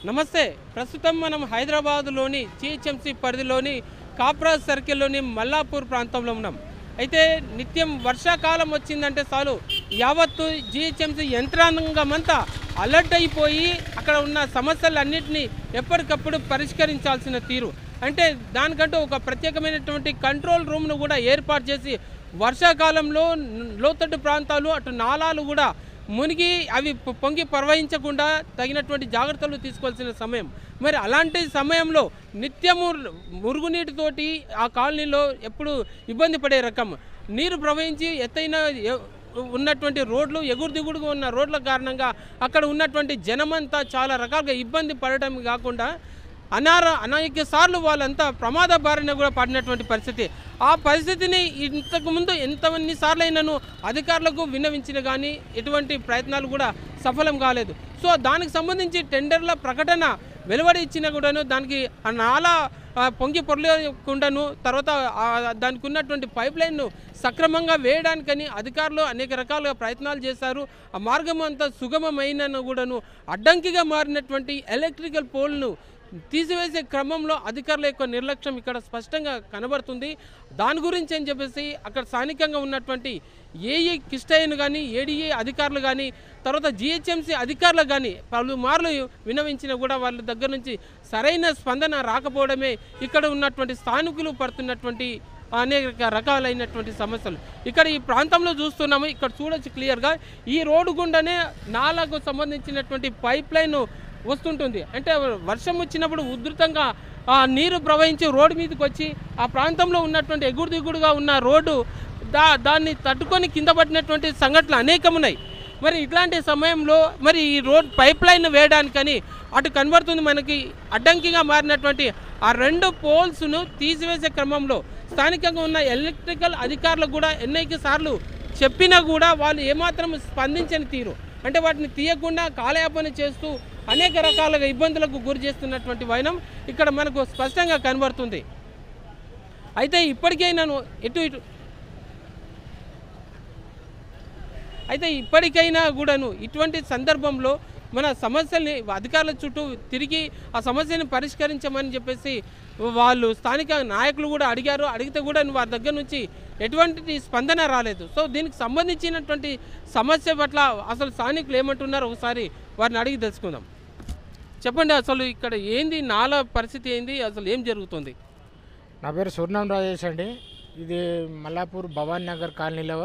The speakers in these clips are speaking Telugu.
నమస్తే. ప్రస్తుతం మనం హైదరాబాద్లోని జీహెచ్ఎంసీ పరిధిలోని కాప్రా సర్కిల్లోని మల్లాపూర్ ప్రాంతంలో ఉన్నాం. అయితే నిత్యం వర్షాకాలం వచ్చిందంటే చాలు యావత్తు జీహెచ్ఎంసీ యంత్రాంగమంతా అలర్ట్ అయిపోయి అక్కడ ఉన్న సమస్యలన్నింటినీ ఎప్పటికప్పుడు పరిష్కరించాల్సిన తీరు. అంటే దానికంటూ ఒక ప్రత్యేకమైనటువంటి కంట్రోల్ రూమ్ను కూడా ఏర్పాటు చేసి వర్షాకాలంలో లోతట్టు ప్రాంతాలు అటు నాలాలు కూడా మునిగి అవి పొంగి ప్రవహించకుండా తగినటువంటి జాగ్రత్తలు తీసుకోవాల్సిన సమయం. మరి అలాంటి సమయంలో నిత్యము మురుగునీటితోటి ఆ కాలనీలో ఎప్పుడు ఇబ్బంది పడే రకం నీరు ప్రవహించి ఎత్తైన ఉన్నటువంటి రోడ్లు ఎగురు దిగుడుగా ఉన్న రోడ్ల కారణంగా అక్కడ ఉన్నటువంటి జనమంతా చాలా రకాలుగా ఇబ్బంది పడటం కాకుండా అనేక సార్లు వాళ్ళంతా ప్రమాద బారిన కూడా పడినటువంటి పరిస్థితి. ఆ పరిస్థితిని ఇంతకుముందు ఎంతమన్ని సార్లైనను అధికారులకు విన్నవించిన కానీ ఎటువంటి ప్రయత్నాలు కూడా సఫలం కాలేదు. సో దానికి సంబంధించి టెండర్ల ప్రకటన వెలువడి ఇచ్చినా కూడాను దానికి నాలా పొంగి పొరలేకుండాను తర్వాత దానికి ఉన్నటువంటి పైప్ లైన్ను సక్రమంగా వేయడానికని అధికారులు అనేక రకాలుగా ప్రయత్నాలు చేశారు. ఆ మార్గం అంతా సుగమమైనను కూడాను అడ్డంకిగా మారినటువంటి ఎలక్ట్రికల్ పోల్ను తీసివేసే క్రమంలో అధికారుల యొక్క నిర్లక్ష్యం ఇక్కడ స్పష్టంగా కనబడుతుంది. దాని గురించి అని చెప్పేసి అక్కడ స్థానికంగా ఉన్నటువంటి ఏఈ కిష్టయ్యను కానీ ఏడీఏ అధికారులు కానీ తర్వాత జిహెచ్ఎంసీ అధికారులు కానీ పలుమార్లు విన్నవించినా కూడా వాళ్ళ దగ్గర నుంచి సరైన స్పందన రాకపోవడమే ఇక్కడ ఉన్నటువంటి స్థానికులు పడుతున్నటువంటి అనేక రకాలైనటువంటి సమస్యలు. ఇక్కడ ఈ ప్రాంతంలో చూస్తున్నాము. ఇక్కడ చూడొచ్చు క్లియర్గా ఈ రోడ్డు గుండానే నాలకు సంబంధించినటువంటి పైప్ లైన్ వస్తుంటుంది. అంటే వర్షం వచ్చినప్పుడు ఉధృతంగా నీరు ప్రవహించి రోడ్డు మీదకి వచ్చి ఆ ప్రాంతంలో ఉన్నటువంటి ఎగుడు దిగుడుగా ఉన్న రోడ్డు దాన్ని తట్టుకొని కింద పడినటువంటి సంఘటనలు అనేకం ఉన్నాయి. మరి ఇట్లాంటి సమయంలో మరి ఈ రోడ్ పైప్ లైన్ వేయడానికని అటు కనబడుతుంది మనకి అడ్డంకిగా మారినటువంటి ఆ రెండు పోల్స్ను తీసివేసే క్రమంలో స్థానికంగా ఉన్న ఎలక్ట్రికల్ అధికారులకు కూడా అనేక సార్లు చెప్పినా కూడా వాళ్ళు ఏమాత్రం స్పందించని తీరు. అంటే వాటిని తీయకుండా కాలయాపన చేస్తూ అనేక రకాలుగా ఇబ్బందులకు గురి చేస్తున్నటువంటి వైనం ఇక్కడ మనకు స్పష్టంగా కనబడుతుంది. అయితే ఇప్పటికైనా కూడాను ఇటువంటి సందర్భంలో మన సమస్యల్ని అధికారుల చుట్టూ తిరిగి ఆ సమస్యను పరిష్కరించమని చెప్పేసి వాళ్ళు స్థానిక నాయకులు కూడా అడిగారు. అడిగితే కూడా వారి దగ్గర నుంచి ఎటువంటి స్పందన రాలేదు. సో దీనికి సంబంధించినటువంటి సమస్య పట్ల అసలు స్థానికులు ఏమంటున్నారో ఒకసారి వారిని అడిగి తెలుసుకుందాం. చెప్పండి, అసలు ఇక్కడ ఏంది నాలా పరిస్థితి ఏంది, అసలు ఏం జరుగుతుంది? నా పేరు సూర్ణం రాజేష్ అండి. ఇది మల్లాపూర్ భవానీ నగర్ కాలనీలో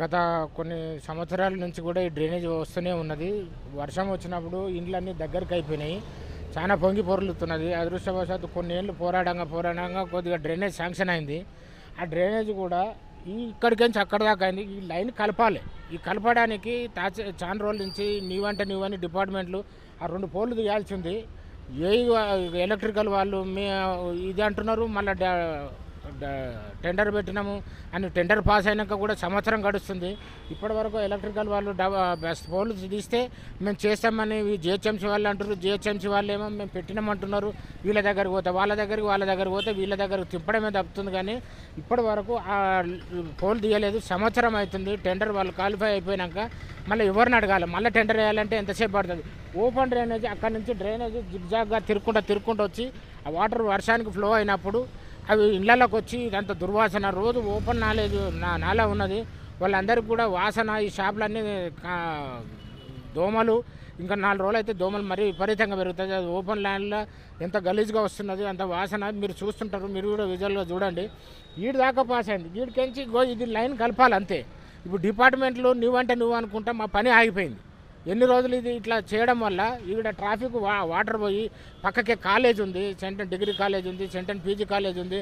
గత కొన్ని సంవత్సరాల నుంచి కూడా ఈ డ్రైనేజ్ వస్తూనే ఉన్నది. వర్షం వచ్చినప్పుడు ఇండ్లన్నీ దగ్గరికి అయిపోయినాయి, చాలా పొంగి పొరులుతున్నది. అదృష్టవశాత్తు కొన్ని ఏళ్ళు పోరాడంగా కొద్దిగా డ్రైనేజ్ శాంక్షన్ అయింది. ఆ డ్రైనేజ్ కూడా ఇక్కడికించి అక్కడ దాకా అయింది. ఈ లైన్ కలపాలి. ఈ కలపడానికి చాలా రోజుల నుంచి నీవని డిపార్ట్మెంట్లు ఆ రెండు పోల్లు తీయాల్సి ఉంది. ఏ ఎలక్ట్రికల్ వాళ్ళు ఇది అంటున్నారు, మళ్ళీ టెండర్ పెట్టినాము అని టెండర్ పాస్ అయినాక కూడా సంవత్సరం గడుస్తుంది. ఇప్పటి వరకు ఎలక్ట్రికల్ వాళ్ళు పోల్లు తీస్తే మేము చేస్తామని జిహెచ్ఎంసీ వాళ్ళు అంటారు. జిహెచ్ఎంసీ వాళ్ళు ఏమో మేము పెట్టినామంటున్నారు. వీళ్ళ దగ్గరికి పోతే వాళ్ళ దగ్గరికి పోతే వీళ్ళ దగ్గరకు తిప్పడమే తప్పుతుంది. కానీ ఇప్పటి వరకు ఆ పోల్ తీయలేదు. సంవత్సరం అవుతుంది. టెండర్ వాళ్ళు క్వాలిఫై అయిపోయినాక మళ్ళీ ఎవరిని అడగాలి, మళ్ళీ టెండర్ వేయాలంటే ఎంతసేపు పడుతుంది. ఓపెన్ డ్రైనేజ్ అక్కడి నుంచి డ్రైనేజ్ జిగ్జాగ్గా తిరుక్కుంటూ వచ్చి ఆ వాటర్ వర్షానికి ఫ్లో అయినప్పుడు అవి ఇళ్లలోకి వచ్చి ఇదంతా దుర్వాసన. రోజు ఓపెన్ నాలా ఉన్నది. వాళ్ళందరికీ కూడా వాసన. ఈ షాపులన్నీ దోమలు, ఇంకా 4 రోజులు అయితే దోమలు మరీ విపరీతంగా పెరుగుతుంది. అది ఓపెన్ ల్యాండ్లో ఎంత గలీజ్గా వస్తున్నది, అంత వాసన మీరు చూస్తుంటారు. మీరు కూడా విజువల్గా చూడండి. ఈడు దాకా పాస్ అయింది. వీడికించి ఇది లైన్ కలపాలి అంతే. ఇప్పుడు డిపార్ట్మెంట్లు నువ్వు అనుకుంటా మా పని ఆగిపోయింది. ఎన్ని రోజులు ఇది ఇట్లా చేయడం వల్ల ఇక్కడ ట్రాఫిక్ వాటర్ పోయి పక్కకే కాలేజ్ ఉంది, సెంటన్ డిగ్రీ కాలేజ్ ఉంది, సెంటన్ పీజీ కాలేజ్ ఉంది.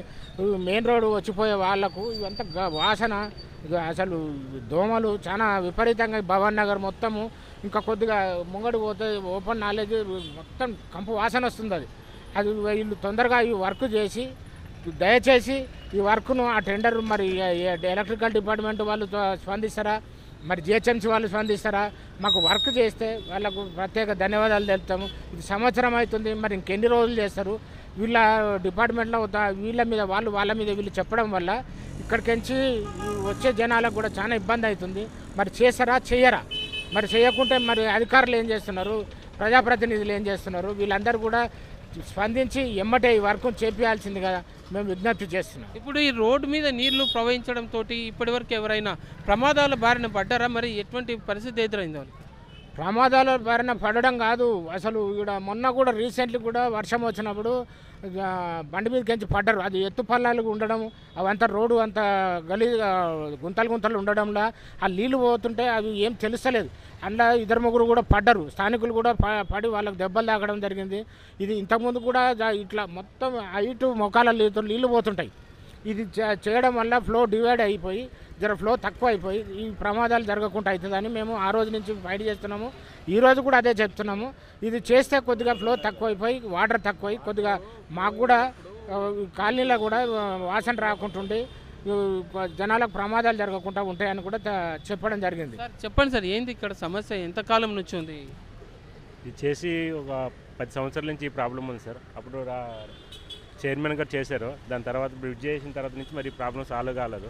మెయిన్ రోడ్డు వచ్చిపోయే వాళ్ళకు ఇవంతా వాసన, అసలు దోమలు చాలా విపరీతంగా భవానీ నగర్ మొత్తము. ఇంకా కొద్దిగా ముంగడు పోతే ఓపెన్ నాలెడ్జ్ మొత్తం కంపు వాసన వస్తుంది. అది వీళ్ళు తొందరగా ఈ వర్క్ చేసి దయచేసి ఈ వర్క్ను ఆ టెండర్ మరి ఎలక్ట్రికల్ డిపార్ట్మెంట్ వాళ్ళు స్పందిస్తారా, మరి జిహెచ్ఎంసీ వాళ్ళు స్పందిస్తారా? మాకు వర్క్ చేస్తే వాళ్ళకు ప్రత్యేక ధన్యవాదాలు తెలుపుతాము. ఇది సంవత్సరం అవుతుంది, మరి ఇంకెన్ని రోజులు చేస్తారు? వీళ్ళ డిపార్ట్మెంట్లో వాళ్ళ మీద వీళ్ళు చెప్పడం వల్ల ఇక్కడికించి వచ్చే జనాలకు కూడా చాలా ఇబ్బంది అవుతుంది. మరి చేస్తారా చేయరా? మరి చేయకుంటే మరి అధికారులు ఏం చేస్తున్నారు? ప్రజాప్రతినిధులు ఏం చేస్తున్నారు? వీళ్ళందరూ కూడా స్పందించి ఎమ్మటే ఈ వర్క్ చేపించాల్సిందిగా మేము విజ్ఞప్తి చేస్తున్నాం. ఇప్పుడు ఈ రోడ్డు మీద నీళ్లు ప్రవహించడంతో ఇప్పటివరకు ఎవరైనా ప్రమాదాల బారిన పడ్డారా? మరి ఎటువంటి పరిస్థితి ఎదురైంది వాళ్ళకి? ప్రమాదాల బారిన పడడం కాదు, అసలు ఇక్కడ మొన్న కూడా రీసెంట్లీ కూడా వర్షం వచ్చినప్పుడు బండి మీదకించి పడ్డారు. అది ఎత్తు పల్లాలు ఉండడం, అవంతా రోడ్డు అంతా గుంతలు గుంతలు ఉండడంలో ఆ నీళ్లు పోతుంటే అవి ఏం తెలుస్తలేదు. అందులో 2-3 కూడా పడ్డారు. స్థానికులు కూడా పడి వాళ్ళకి దెబ్బలు తాగడం జరిగింది. ఇది ఇంతకుముందు కూడా ఇట్లా మొత్తం హైటు మొఖాల నీళ్లు పోతుంటాయి. ఇది చేయడం వల్ల ఫ్లో డివైడ్ అయిపోయి ఫ్లో తక్కువ అయిపోయి ఈ ప్రమాదాలు జరగకుండా అవుతుందని మేము ఆ రోజు నుంచి ఫైట్ చేస్తున్నాము. ఈ రోజు కూడా అదే చెప్తున్నాము. ఇది చేస్తే కొద్దిగా ఫ్లో తక్కువ అయిపోయి వాటర్ తక్కువ అయి కొద్దిగా మాకు కూడా కాలనీలో కూడా వాసన రాకుంటుండి జనాలకు ప్రమాదాలు జరగకుండా ఉంటాయని కూడా చెప్పడం జరిగింది. చెప్పండి సార్, ఏంది ఇక్కడ సమస్య? ఎంతకాలం నుంచి ఉంది ఇది చేసి? ఒక 10 సంవత్సరాల నుంచి ఈ ప్రాబ్లం ఉంది సార్. అప్పుడు చైర్మన్ గారు చేశారు. దాని తర్వాత బ్రిడ్జ్ చేసిన తర్వాత నుంచి మరి ప్రాబ్లం సాల్వ్ కాలేదు.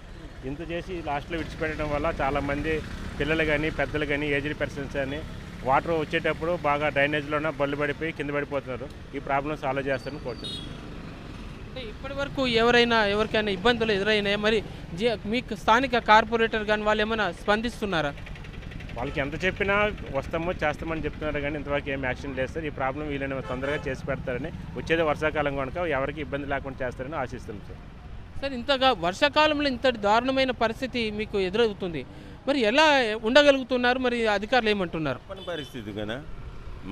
ఇంత చేసి లాస్ట్లో విడిచిపెట్టడం వల్ల చాలామంది పిల్లలు కానీ పెద్దలు కానీ ఏజ్డ్ పర్సన్స్ కానీ వాటర్ వచ్చేటప్పుడు బాగా డ్రైనేజ్లోనే బళ్ళు పడిపోయి కింద పడిపోతున్నారు. ఈ ప్రాబ్లం సాల్వ్ చేస్తారని కోరుతున్నాను. అంటే ఇప్పటి వరకు ఎవరికైనా ఇబ్బందులు ఎదురైనాయా? మరి మీకు స్థానిక కార్పొరేటర్ కానీ వాళ్ళు ఏమైనా స్పందిస్తున్నారా? వాళ్ళకి ఎంత చెప్పినా వస్తామో చేస్తామని చెప్తున్నారు కానీ ఇంతవరకు ఏం యాక్షన్ లేదు సార్. ఈ ప్రాబ్లం వీళ్ళని తొందరగా చేసి పెడతారని, వచ్చేది వర్షాకాలం కనుక ఎవరికి ఇబ్బంది లేకుండా చేస్తారని ఆశిస్తున్నాం సార్. సార్, ఇంతగా వర్షాకాలంలో ఇంతటి దారుణమైన పరిస్థితి మీకు ఎదురవుతుంది, మరి ఎలా ఉండగలుగుతున్నారు? మరి అధికారులు ఏమంటున్నారు? పరిస్థితి కదా,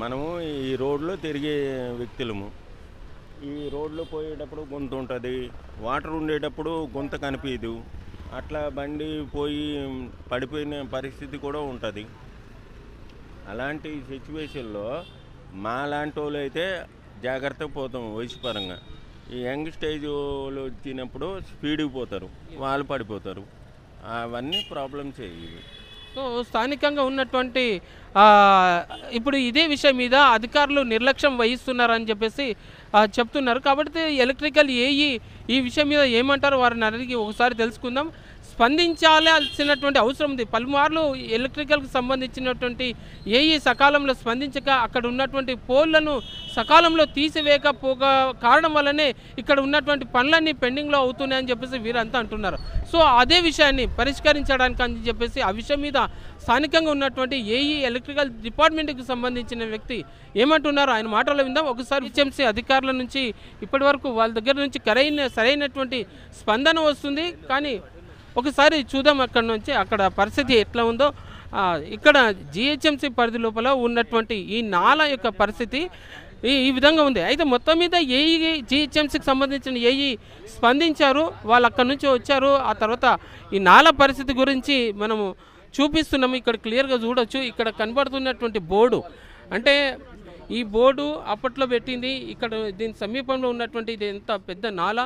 మనము ఈ రోడ్లో తిరిగే వ్యక్తులము. ఈ రోడ్లో పోయేటప్పుడు గుంత ఉంటుంది, వాటర్ ఉండేటప్పుడు గుంత కనిపించదు. అట్లా బండి పోయి పడిపోయిన పరిస్థితి కూడా ఉంటుంది. అలాంటి సిచ్యువేషన్లో మా లాంటి వాళ్ళు అయితే జాగ్రత్తగా పోతాం. వయసు పరంగా ఈ యంగ్ స్టేజ్ వాళ్ళు వచ్చినప్పుడు స్పీడ్కి పోతారు, వాళ్ళు పడిపోతారు. అవన్నీ ప్రాబ్లమ్స్ ఇవి. సో స్థానికంగా ఉన్నటువంటి ఇప్పుడు ఇదే విషయం మీద అధికారులు నిర్లక్ష్యం వహిస్తున్నారని చెప్పేసి చెప్తున్నారు. కాబట్టి ఎలక్ట్రికల్ ఏఈ ఈ విషయం మీద ఏమంటారో వారిని అడిగి ఒకసారి తెలుసుకుందాం. స్పందించాల్సినటువంటి అవసరం ఉంది. పలుమార్లు ఎలక్ట్రికల్కి సంబంధించినటువంటి ఏఈ సకాలంలో స్పందించక అక్కడ ఉన్నటువంటి పోల్లను సకాలంలో తీసివేయకపోగా కారణం వల్లనే ఇక్కడ ఉన్నటువంటి పనులన్నీ పెండింగ్లో అవుతున్నాయని చెప్పేసి వీరంతా అంటున్నారు. సో అదే విషయాన్ని పరిష్కరించడానికి అని చెప్పేసి ఆ విషయం మీద స్థానికంగా ఉన్నటువంటి ఏఈ ఎలక్ట్రికల్ డిపార్ట్మెంట్కి సంబంధించిన వ్యక్తి ఏమంటున్నారు ఆయన మాటల్లో విందాం. ఒకసారి హెచ్ఎంసీ అధికారుల నుంచి ఇప్పటి వరకు వాళ్ళ దగ్గర నుంచి సరైనటువంటి స్పందన వస్తుంది, కానీ ఒకసారి చూద్దాం అక్కడ పరిస్థితి ఎట్లా ఉందో. ఇక్కడ జిహెచ్ఎంసీ పరిధి లోపల ఉన్నటువంటి ఈ నాల యొక్క పరిస్థితి ఈ విధంగా ఉంది. అయితే మొత్తం మీద ఏఈ జిహెచ్ఎంసీకి సంబంధించిన ఏఈ స్పందించారు, వాళ్ళు అక్కడి నుంచి వచ్చారు. ఆ తర్వాత ఈ నాల పరిస్థితి గురించి మనము చూపిస్తున్నాము. ఇక్కడ క్లియర్గా చూడొచ్చు. ఇక్కడ కనబడుతున్నటువంటి బోర్డు అంటే ఈ బోర్డు అప్పట్లో పెట్టింది. ఇక్కడ దీని సమీపంలో ఉన్నటువంటి ఇది ఎంత పెద్ద నాల.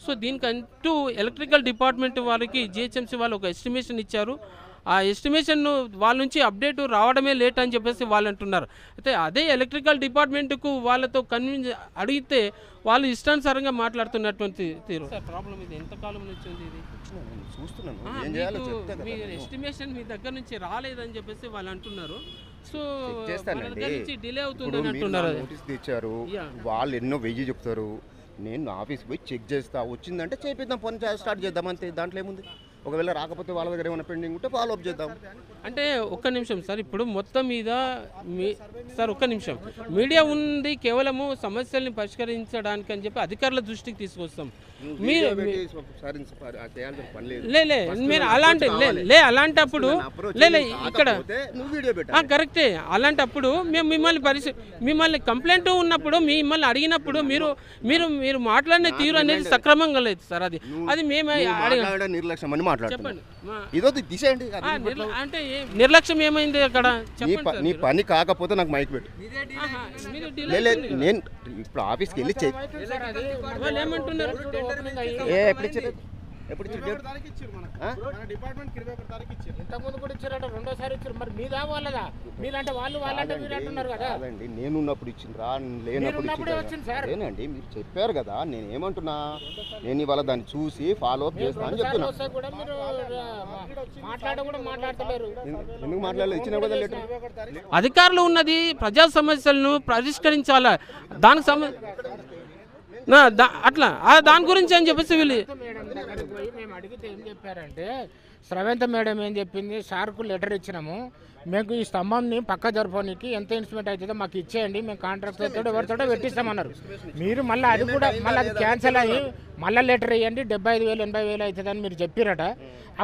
సో దీనికంటూ ఎలక్ట్రికల్ డిపార్ట్మెంట్ వారికి జిహెచ్ఎంసీ వాళ్ళు ఒక ఎస్టిమేషన్ ఇచ్చారు. ఆ ఎస్టిమేషన్ వాళ్ళ నుంచి అప్డేట్ రావడమే లేట్ అని చెప్పేసి వాళ్ళు అంటున్నారు. అయితే అదే ఎలక్ట్రికల్ డిపార్ట్మెంట్కు వాళ్ళతో కన్విన్స్ అడిగితే వాళ్ళు ఇష్టానుసారంగా మాట్లాడుతున్నటువంటి తీరు. ప్రాబ్లం ఇది ఎంతకాలం నుంచి ఉంది? ఇది మీ ఎస్టిమేషన్ మీ దగ్గర నుంచి రాలేదని చెప్పేసి వాళ్ళు అంటున్నారు. సో డిలే అవుతుందని అంటున్నారు. నోటీస్ తెచ్చారు వాళ్ళు, ఎన్నో వెయ్యి చెప్తారు. నేను ఆఫీస్కి పోయి చెక్ చేస్తా, వచ్చిందంటే చేపిద్దాం, పని స్టార్ట్ చేద్దాం అంతే. దాంట్లో ఏముంది? ఒకవేళ రాకపోతే వాళ్ళ దగ్గర ఏమైనా పెండింగ్ ఉంటే ఫాలో అప్ చేద్దాం. అంటే ఒక్క నిమిషం సార్, ఇప్పుడు మొత్తం మీద సార్ ఒక్క నిమిషం, మీడియా ఉంది కేవలము సమస్యల్ని పరిష్కరించడానికి అని చెప్పి అధికారుల దృష్టికి తీసుకొస్తాం. మీరు మీరు అలాంటప్పుడు ఇక్కడ కరెక్టే. అలాంటప్పుడు మేము మిమ్మల్ని కంప్లైంట్ ఉన్నప్పుడు మిమ్మల్ని అడిగినప్పుడు మీరు మీరు మీరు మాట్లాడిన తీరు అనేది సక్రమంగా లేదు సార్. అది మేము నిర్లక్ష్యం అని చెప్పండి. అంటే నిర్లక్ష్యం ఏమైంది అక్కడ? నీ పని కాకపోతే నాకు మైక్ పెట్టు. నేను ఇప్పుడు ఆఫీస్కి వెళ్ళి ఏమంటున్నారు? ఎప్పుడు ఇచ్చారు డేట్? ఇంతకుముందు కూడా ఇచ్చారట, రెండోసారి ఇచ్చారు. మరి మీదా వాళ్ళదా? మీరంటే వాళ్ళు, వాళ్ళంటే మీరు అంటున్నారు కదా. కాదండి, నేనున్నప్పుడు ఇచ్చిండ్రా, లేనప్పుడు మీరున్నప్పుడే ఇచ్చిండ్రా? వచ్చింది సార్. లేనండి, మీరు చెప్పారు కదా. నేను ఏమంటున్నా, నేను ఇవాళ దాన్ని చూసి ఫాలో అప్ చేస్తా అని చెప్తున్నా. వస్తే కూడా మీరు కూడా మాట్లాడతలేరు. ఎందుకు మాట్లాడలేదు? ఇచ్చిన కదా లెటర్. అధికారులు ఉన్నది ప్రజా సమస్యలను పరిష్కరించాలా, దానికి అట్లా దాని గురించి అని చెప్పేసి వీళ్ళు మేడం దగ్గరికి పోయి మేము అడిగితే ఏం చెప్పారంటే, స్రవంత మేడం ఏం చెప్పింది, సార్కు లెటర్ ఇచ్చినాము, మీకు ఈ స్తంభంని పక్క జరపడానికి ఎంత ఇన్స్ట్రుమెంట్ అవుతుందో మాకు ఇచ్చేయండి, మేము కాంట్రాక్ట్ తోటి ఎవరితోటో పెట్టిస్తామన్నారు. మీరు మళ్ళీ అది కూడా మళ్ళీ అది క్యాన్సిల్ అయ్యి మళ్ళీ లెటర్ ఇవ్వండి 75,000 80,000 అవుతుందని మీరు చెప్పిరట.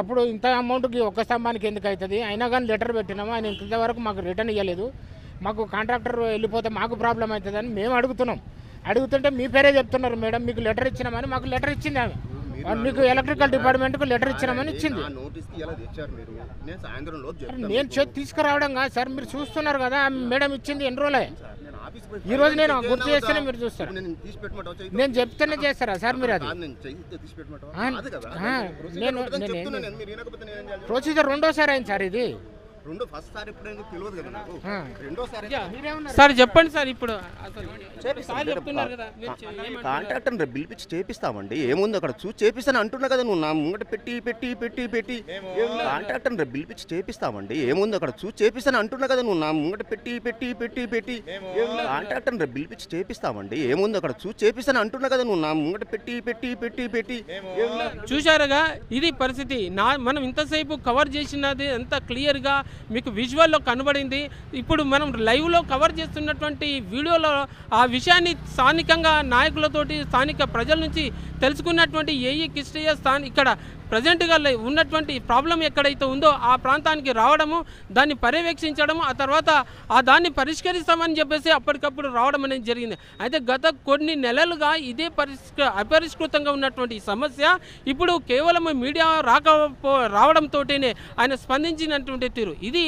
అప్పుడు ఇంత అమౌంట్కి ఒక్క స్తంభానికి ఎందుకు అవుతుంది? అయినా కానీ లెటర్ పెట్టినాము, ఆయన ఇంతవరకు మాకు రిటర్న్ ఇవ్వలేదు, మాకు కాంట్రాక్టర్ వెళ్ళిపోతే మాకు ప్రాబ్లం అవుతుందని మేము అడుగుతున్నాం. అడుగుతుంటే మీ పేరే చెప్తున్నారు మేడం, మీకు లెటర్ ఇచ్చినామని. మాకు లెటర్ ఇచ్చింది ఆమె, మీకు ఎలక్ట్రికల్ డిపార్ట్మెంట్కు లెటర్ ఇచ్చినామని ఇచ్చింది. నేను తీసుకురావడం కాదు సార్, మీరు చూస్తున్నారు కదా మేడం ఇచ్చింది ఎన్ని రోజులే. ఈ రోజు నేను గుర్తు చేస్తేనే మీరు చూస్తారు, నేను చెప్తేనే చేస్తారా సార్ మీరు? అది నేను ప్రొసీజర్ రెండోసారి అయింది సార్ ఇది. సార్ చెప్పండి సార్, ఇప్పుడు చెప్తున్నారు కదా కాంట్రాక్టర్ పిలిపించి చేపిస్తామండి, ఏముంది అక్కడ చూసి చేపిస్తాను అంటున్నా కదా. నువ్వు నా ముంగట పెట్టి పెట్టి పెట్టి పెట్టి కాంట్రాక్టర్ పిలిపించి చేపిస్తామండి, ఏముంది అక్కడ చూసి చేపిస్తాను అంటున్నా కదా. నువ్వు నా ముంగట పెట్టి పెట్టి పెట్టి పెట్టి కాంట్రాక్టర్ పిలిపించి చేపిస్తామండి, ఏముంది అక్కడ చూసి చేపిస్తాను అంటున్నా కదా. నువ్వు నా ముంగట పెట్టి పెట్టి పెట్టి పెట్టి చూశారుగా, ఇది పరిస్థితి. మనం ఇంతసేపు కవర్ చేసినది ఎంత క్లియర్గా మీకు విజువల్లో కనబడింది. ఇప్పుడు మనం లైవ్లో కవర్ చేస్తున్నటువంటి వీడియోలో ఆ విషయాన్ని స్థానికంగా నాయకులతోటి, స్థానిక ప్రజల నుంచి తెలుసుకున్నటువంటి ఏఈ కిష్టయ్య ఇక్కడ ప్రజెంట్గా ఉన్నటువంటి ప్రాబ్లం ఎక్కడైతే ఉందో ఆ ప్రాంతానికి రావడము, దాన్ని పర్యవేక్షించడము, ఆ తర్వాత దాన్ని పరిష్కరిస్తామని చెప్పేసి అప్పటికప్పుడు రావడం అనేది జరిగింది. అయితే గత కొన్ని నెలలుగా ఇదే అపరిష్కృతంగా ఉన్నటువంటి సమస్య ఇప్పుడు కేవలం మీడియా రావడంతోనే ఆయన స్పందించినటువంటి తీరు ఇది.